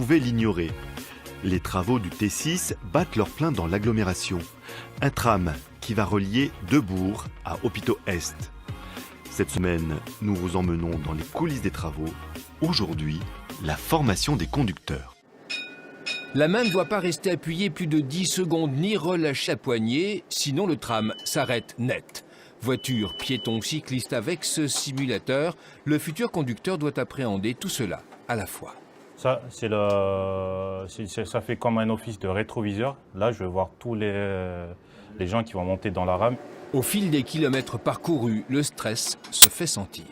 pouvait l'ignorer. Les travaux du T6 battent leur plein dans l'agglomération. Un tram qui va relier Debourg à Hôpitaux-Est. Cette semaine, nous vous emmenons dans les coulisses des travaux. Aujourd'hui, la formation des conducteurs. La main ne doit pas rester appuyée plus de 10 secondes ni relâcher la poignée, sinon le tram s'arrête net. Voitures, piétons, cyclistes, avec ce simulateur, le futur conducteur doit appréhender tout cela à la fois. Ça, ça fait comme un office de rétroviseur. Là, je vais voir tous les gens qui vont monter dans la rame. Au fil des kilomètres parcourus, le stress se fait sentir.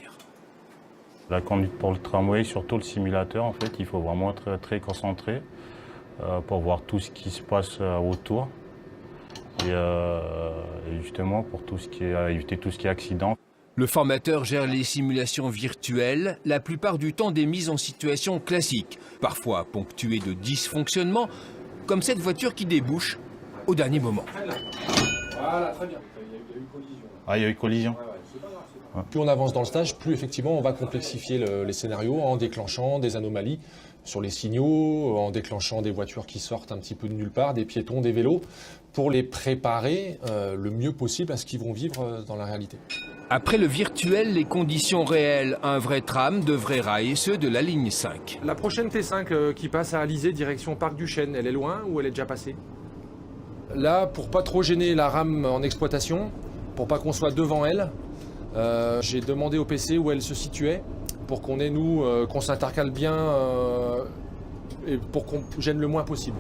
La conduite pour le tramway, surtout le simulateur, en fait, il faut vraiment être très concentré pour voir tout ce qui se passe autour. Et justement, pour éviter tout ce qui est accident. Le formateur gère les simulations virtuelles, la plupart du temps des mises en situation classiques, parfois ponctuées de dysfonctionnements, comme cette voiture qui débouche au dernier moment. Voilà, très bien. Il y a eu collision. Ah, il y a eu collision. Plus on avance dans le stage, plus effectivement on va complexifier les scénarios en déclenchant des anomalies sur les signaux, en déclenchant des voitures qui sortent un petit peu de nulle part, des piétons, des vélos, pour les préparer le mieux possible à ce qu'ils vont vivre dans la réalité. Après le virtuel, les conditions réelles, un vrai tram, de vrais rails et ceux de la ligne 5. La prochaine T5 qui passe à Alizé, direction Parc du Chêne, elle est loin ou elle est déjà passée? Là, pour pas trop gêner la rame en exploitation, pour pas qu'on soit devant elle, j'ai demandé au PC où elle se situait pour qu'on ait, qu'on s'intercale bien et pour qu'on gêne le moins possible.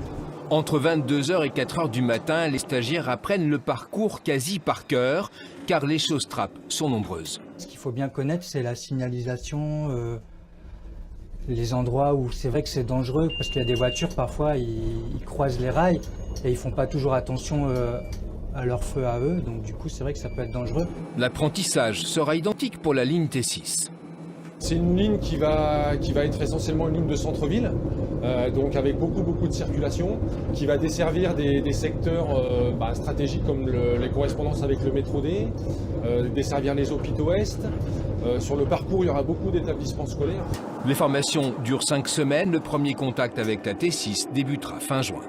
Entre 22h et 4h du matin, les stagiaires apprennent le parcours quasi par cœur, car les choses-trappes sont nombreuses. Ce qu'il faut bien connaître, c'est la signalisation, les endroits où c'est vrai que c'est dangereux, parce qu'il y a des voitures, parfois, ils croisent les rails et ils font pas toujours attention à leur feu à eux, donc du coup, c'est vrai que ça peut être dangereux. L'apprentissage sera identique pour la ligne T6. C'est une ligne qui va être essentiellement une ligne de centre-ville, donc avec beaucoup de circulation, qui va desservir des secteurs stratégiques comme les correspondances avec le métro D, desservir les hôpitaux Est. Sur le parcours, il y aura beaucoup d'établissements scolaires. Les formations durent 5 semaines. Le premier contact avec la T6 débutera fin juin.